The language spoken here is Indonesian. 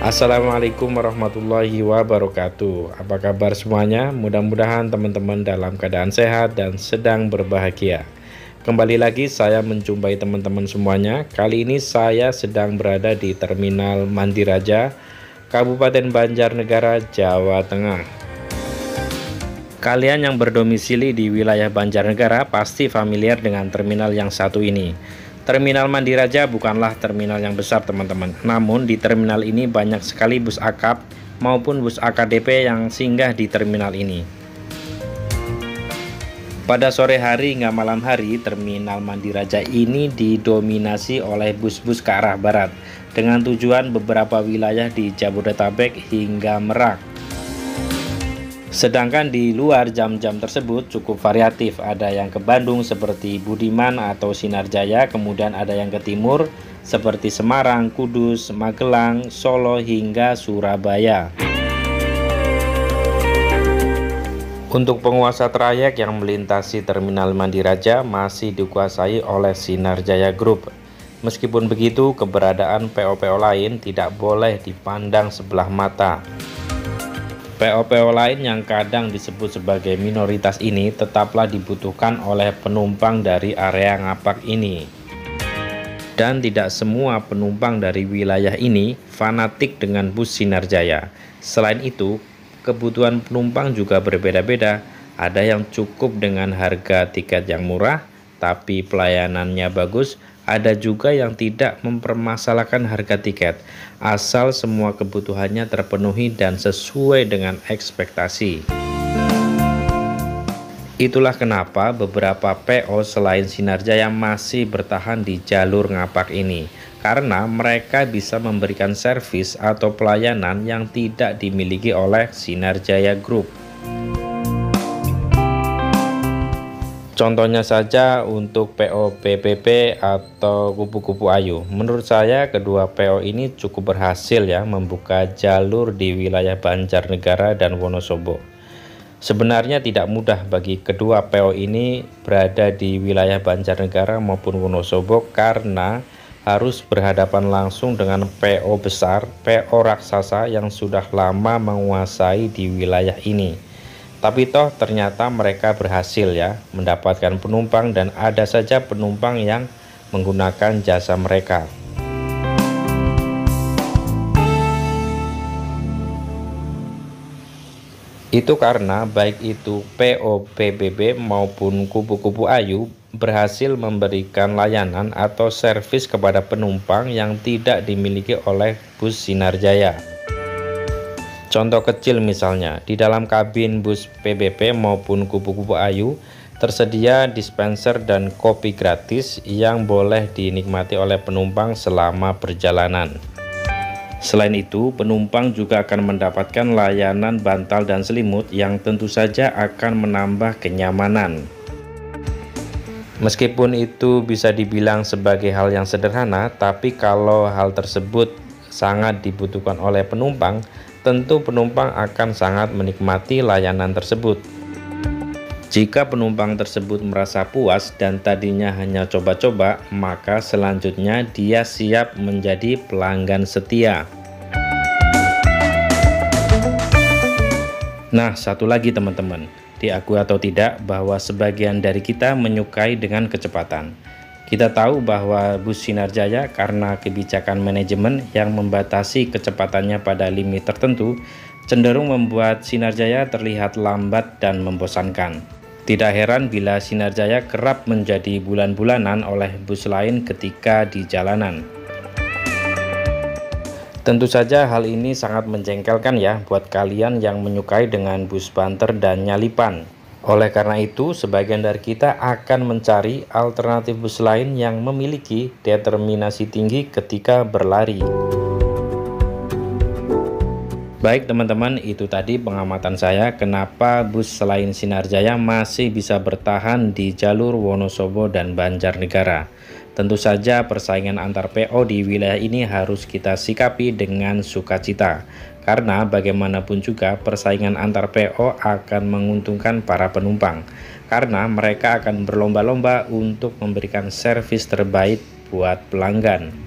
Assalamualaikum warahmatullahi wabarakatuh. Apa kabar semuanya? Mudah-mudahan teman-teman dalam keadaan sehat dan sedang berbahagia. Kembali lagi saya menjumpai teman-teman semuanya. Kali ini saya sedang berada di Terminal Mandiraja, Kabupaten Banjarnegara, Jawa Tengah. Kalian yang berdomisili di wilayah Banjarnegara pasti familiar dengan terminal yang satu ini. Terminal Mandiraja bukanlah terminal yang besar teman-teman, namun di terminal ini banyak sekali bus akap maupun bus AKDP yang singgah di terminal ini. Pada sore hari hingga malam hari, terminal Mandiraja ini didominasi oleh bus-bus ke arah barat dengan tujuan beberapa wilayah di Jabodetabek hingga Merak. Sedangkan di luar jam-jam tersebut cukup variatif, ada yang ke Bandung seperti Budiman atau Sinarjaya, kemudian ada yang ke timur seperti Semarang, Kudus, Magelang, Solo hingga Surabaya. Untuk penguasa trayek yang melintasi Terminal Mandiraja masih dikuasai oleh Sinarjaya Group. Meskipun begitu, keberadaan PO-PO lain tidak boleh dipandang sebelah mata. PO-PO lain yang kadang disebut sebagai minoritas ini tetaplah dibutuhkan oleh penumpang dari area Ngapak ini. Dan tidak semua penumpang dari wilayah ini fanatik dengan bus Sinarjaya. Selain itu, kebutuhan penumpang juga berbeda-beda. Ada yang cukup dengan harga tiket yang murah, tapi pelayanannya bagus. Ada juga yang tidak mempermasalahkan harga tiket, asal semua kebutuhannya terpenuhi dan sesuai dengan ekspektasi. Itulah kenapa beberapa PO selain Sinarjaya masih bertahan di jalur Ngapak ini, karena mereka bisa memberikan servis atau pelayanan yang tidak dimiliki oleh Sinarjaya Group. Contohnya saja untuk PO PPP atau Kupu-Kupu Ayu. Menurut saya kedua PO ini cukup berhasil ya membuka jalur di wilayah Banjarnegara dan Wonosobo. Sebenarnya tidak mudah bagi kedua PO ini berada di wilayah Banjarnegara maupun Wonosobo karena harus berhadapan langsung dengan PO besar, PO raksasa yang sudah lama menguasai di wilayah ini. Tapi toh ternyata mereka berhasil ya mendapatkan penumpang dan ada saja penumpang yang menggunakan jasa mereka. Itu karena baik itu PO PBB maupun Kupu-Kupu Ayu berhasil memberikan layanan atau servis kepada penumpang yang tidak dimiliki oleh bus Sinarjaya. Contoh kecil misalnya, di dalam kabin bus PBB maupun Kupu-Kupu Ayu tersedia dispenser dan kopi gratis yang boleh dinikmati oleh penumpang selama perjalanan. Selain itu, penumpang juga akan mendapatkan layanan bantal dan selimut yang tentu saja akan menambah kenyamanan. Meskipun itu bisa dibilang sebagai hal yang sederhana, tapi kalau hal tersebut sangat dibutuhkan oleh penumpang, tentu penumpang akan sangat menikmati layanan tersebut. Jika penumpang tersebut merasa puas dan tadinya hanya coba-coba, maka selanjutnya dia siap menjadi pelanggan setia. Nah, satu lagi teman-teman, diakui atau tidak bahwa sebagian dari kita menyukai dengan kecepatan. Kita tahu bahwa bus Sinarjaya karena kebijakan manajemen yang membatasi kecepatannya pada limit tertentu cenderung membuat Sinarjaya terlihat lambat dan membosankan. Tidak heran bila Sinarjaya kerap menjadi bulan-bulanan oleh bus lain ketika di jalanan. Tentu saja hal ini sangat menjengkelkan ya buat kalian yang menyukai dengan bus banter dan nyalipan. Oleh karena itu, sebagian dari kita akan mencari alternatif bus lain yang memiliki determinasi tinggi ketika berlari. Baik teman-teman, itu tadi pengamatan saya kenapa bus selain Sinarjaya masih bisa bertahan di jalur Wonosobo dan Banjarnegara. Tentu saja persaingan antar PO di wilayah ini harus kita sikapi dengan sukacita. Karena bagaimanapun juga persaingan antar PO akan menguntungkan para penumpang. Karena mereka akan berlomba-lomba untuk memberikan servis terbaik buat pelanggan.